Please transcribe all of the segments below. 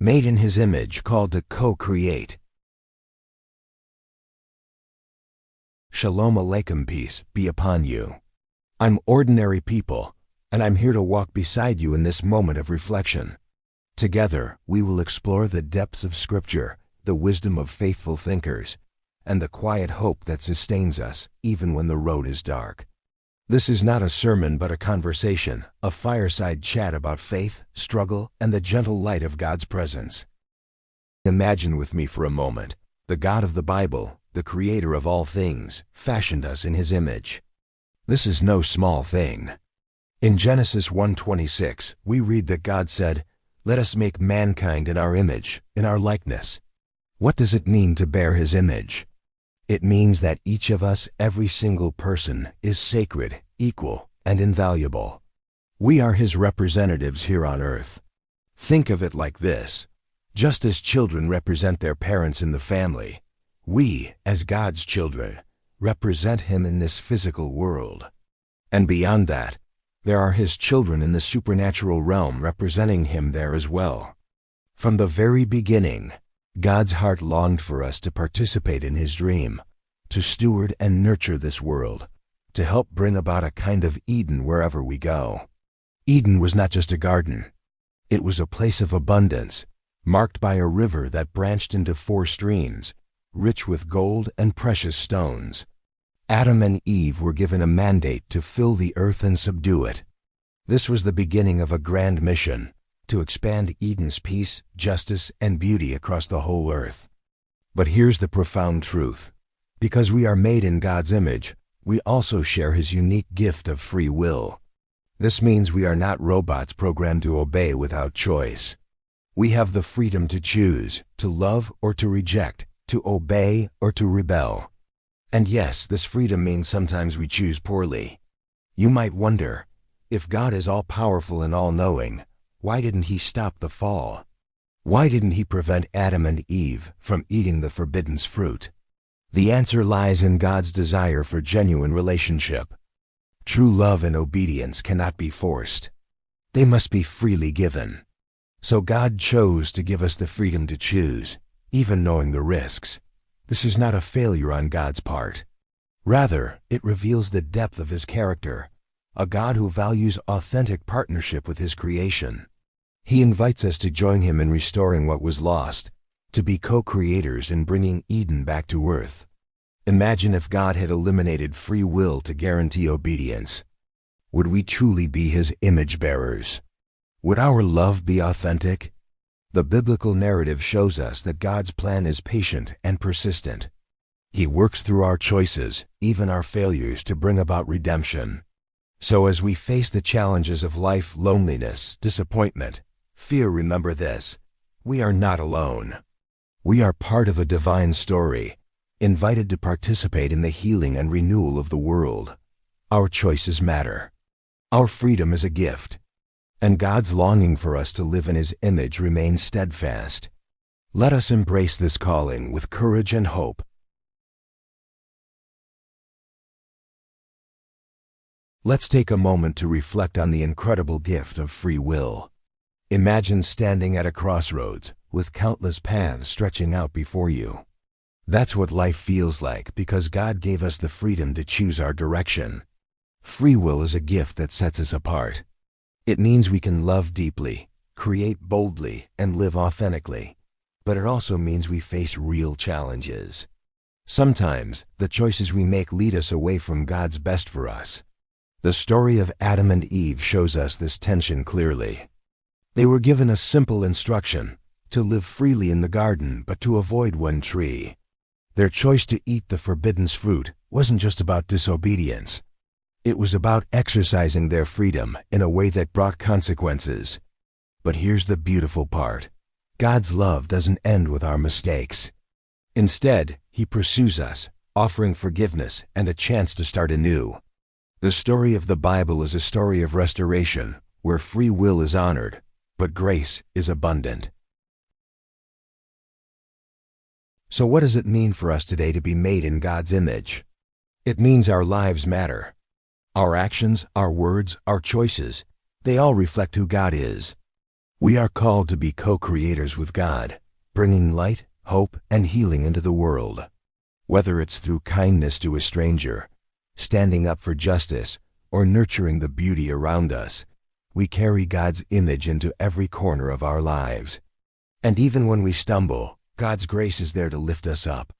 made in His image, called to co-create. Shalom Aleichem, peace be upon you. I'm ordinary people, and I'm here to walk beside you in this moment of reflection. Together, we will explore the depths of Scripture, the wisdom of faithful thinkers, and the quiet hope that sustains us even when the road is dark. This is not a sermon but a conversation, a fireside chat about faith, struggle, and the gentle light of God's presence. Imagine with me for a moment, the God of the Bible, the Creator of all things, fashioned us in His image. This is no small thing. In Genesis 1:26, we read that God said, "Let us make mankind in our image, in our likeness." What does it mean to bear His image? It means that each of us, every single person, is sacred, equal, and invaluable. We are His representatives here on earth. Think of it like this. Just as children represent their parents in the family, we, as God's children, represent Him in this physical world. And beyond that, there are His children in the supernatural realm representing Him there as well. From the very beginning, God's heart longed for us to participate in His dream, to steward and nurture this world, to help bring about a kind of Eden wherever we go. Eden was not just a garden. It was a place of abundance, marked by a river that branched into 4 streams, rich with gold and precious stones. Adam and Eve were given a mandate to fill the earth and subdue it. This was the beginning of a grand mission, to expand Eden's peace, justice, and beauty across the whole earth. But here's the profound truth. Because we are made in God's image, we also share His unique gift of free will. This means we are not robots programmed to obey without choice. We have the freedom to choose, to love or to reject, to obey or to rebel. And yes, this freedom means sometimes we choose poorly. You might wonder, if God is all-powerful and all-knowing, why didn't He stop the fall? Why didn't He prevent Adam and Eve from eating the forbidden fruit? The answer lies in God's desire for genuine relationship. True love and obedience cannot be forced. They must be freely given. So God chose to give us the freedom to choose, even knowing the risks. This is not a failure on God's part. Rather, it reveals the depth of His character, a God who values authentic partnership with His creation. He invites us to join Him in restoring what was lost, to be co-creators in bringing Eden back to earth. Imagine if God had eliminated free will to guarantee obedience. Would we truly be His image bearers? Would our love be authentic? The biblical narrative shows us that God's plan is patient and persistent. He works through our choices, even our failures, to bring about redemption. So as we face the challenges of life, loneliness, disappointment, fear, remember this: we are not alone. We are part of a divine story, invited to participate in the healing and renewal of the world. Our choices matter. Our freedom is a gift. And God's longing for us to live in His image remains steadfast. Let us embrace this calling with courage and hope. Let's take a moment to reflect on the incredible gift of free will. Imagine standing at a crossroads, with countless paths stretching out before you. That's what life feels like because God gave us the freedom to choose our direction. Free will is a gift that sets us apart. It means we can love deeply, create boldly, and live authentically. But it also means we face real challenges. Sometimes, the choices we make lead us away from God's best for us. The story of Adam and Eve shows us this tension clearly. They were given a simple instruction, to live freely in the garden but to avoid one tree. Their choice to eat the forbidden fruit wasn't just about disobedience. It was about exercising their freedom in a way that brought consequences. But here's the beautiful part. God's love doesn't end with our mistakes. Instead, He pursues us, offering forgiveness and a chance to start anew. The story of the Bible is a story of restoration, where free will is honored, but grace is abundant. So what does it mean for us today to be made in God's image? It means our lives matter. Our actions, our words, our choices, they all reflect who God is. We are called to be co-creators with God, bringing light, hope, and healing into the world. Whether it's through kindness to a stranger, standing up for justice, or nurturing the beauty around us, we carry God's image into every corner of our lives. And even when we stumble, God's grace is there to lift us up.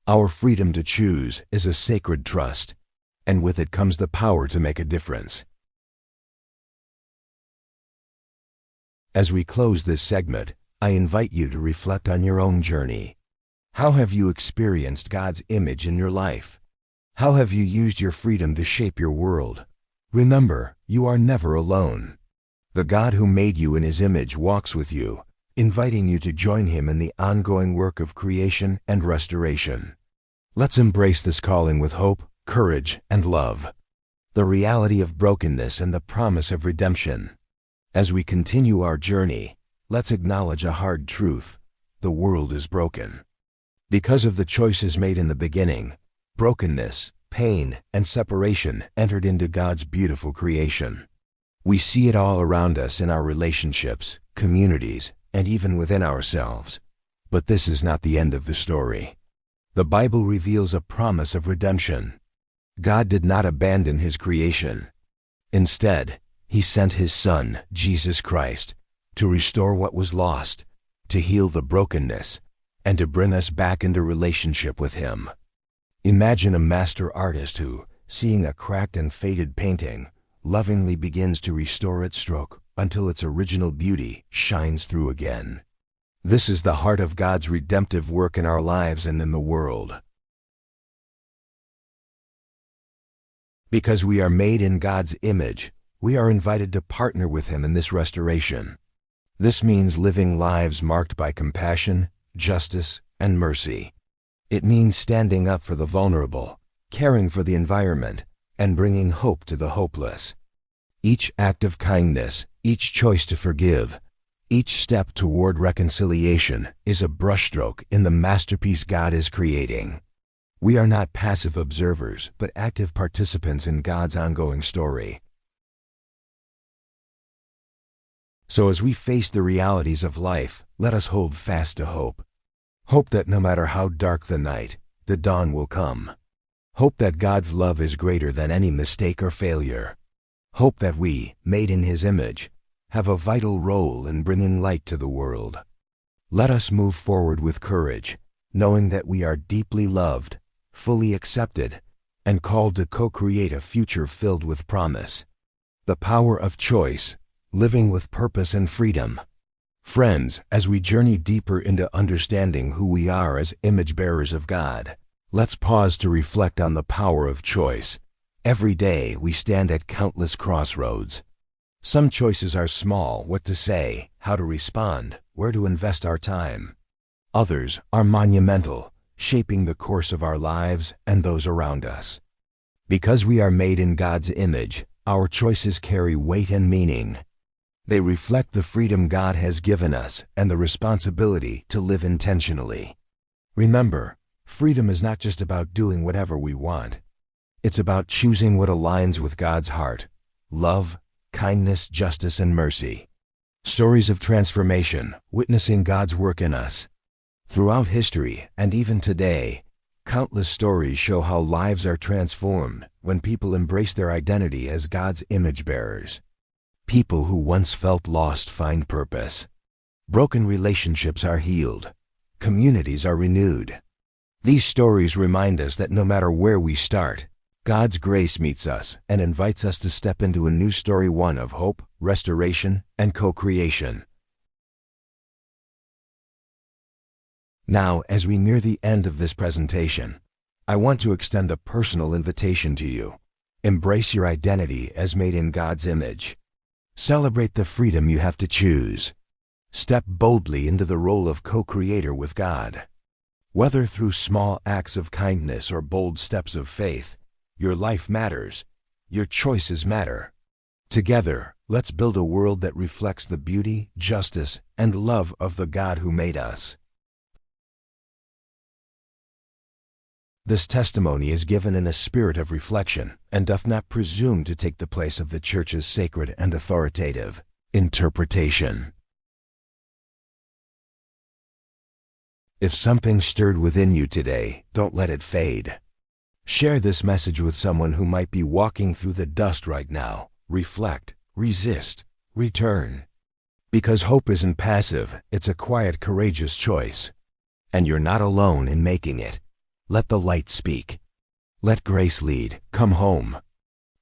Our freedom to choose is a sacred trust, and with it comes the power to make a difference. As we close this segment, I invite you to reflect on your own journey. How have you experienced God's image in your life? How have you used your freedom to shape your world? Remember, you are never alone. The God who made you in His image walks with you, inviting you to join Him in the ongoing work of creation and restoration. Let's embrace this calling with hope, courage, and love. The reality of brokenness and the promise of redemption. As we continue our journey, let's acknowledge a hard truth: the world is broken. Because of the choices made in the beginning, brokenness, pain, and separation entered into God's beautiful creation. We see it all around us in our relationships, communities, and even within ourselves. But this is not the end of the story. The Bible reveals a promise of redemption. God did not abandon His creation. Instead, He sent His Son, Jesus Christ, to restore what was lost, to heal the brokenness, and to bring us back into relationship with Him. Imagine a master artist who, seeing a cracked and faded painting, lovingly begins to restore its stroke until its original beauty shines through again. This is the heart of God's redemptive work in our lives and in the world. Because we are made in God's image, we are invited to partner with Him in this restoration. This means living lives marked by compassion, justice, and mercy. It means standing up for the vulnerable, caring for the environment, and bringing hope to the hopeless. Each act of kindness, each choice to forgive, each step toward reconciliation is a brushstroke in the masterpiece God is creating. We are not passive observers, but active participants in God's ongoing story. So as we face the realities of life, let us hold fast to hope. Hope that no matter how dark the night, the dawn will come. Hope that God's love is greater than any mistake or failure. Hope that we, made in His image, have a vital role in bringing light to the world. Let us move forward with courage, knowing that we are deeply loved, fully accepted, and called to co-create a future filled with promise. The power of choice, living with purpose and freedom. Friends, as we journey deeper into understanding who we are as image bearers of God, let's pause to reflect on the power of choice. Every day we stand at countless crossroads. Some choices are small: what to say, how to respond, where to invest our time. Others are monumental, shaping the course of our lives and those around us. Because we are made in God's image, our choices carry weight and meaning. They reflect the freedom God has given us and the responsibility to live intentionally. Remember, freedom is not just about doing whatever we want. It's about choosing what aligns with God's heart: love, kindness, justice, and mercy. Stories of transformation, witnessing God's work in us. Throughout history, and even today, countless stories show how lives are transformed when people embrace their identity as God's image bearers. People who once felt lost find purpose. Broken relationships are healed. Communities are renewed. These stories remind us that no matter where we start, God's grace meets us and invites us to step into a new story, one of hope, restoration, and co-creation. Now, as we near the end of this presentation, I want to extend a personal invitation to you. Embrace your identity as made in God's image. Celebrate the freedom you have to choose. Step boldly into the role of co-creator with God. Whether through small acts of kindness or bold steps of faith, your life matters. Your choices matter. Together, let's build a world that reflects the beauty, justice, and love of the God who made us. This testimony is given in a spirit of reflection and doth not presume to take the place of the Church's sacred and authoritative interpretation. If something stirred within you today, don't let it fade. Share this message with someone who might be walking through the dust right now. Reflect, resist, return. Because hope isn't passive, it's a quiet, courageous choice. And you're not alone in making it. Let the light speak. Let grace lead. Come home.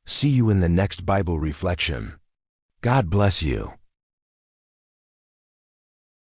See you in the next Bible reflection. God bless you.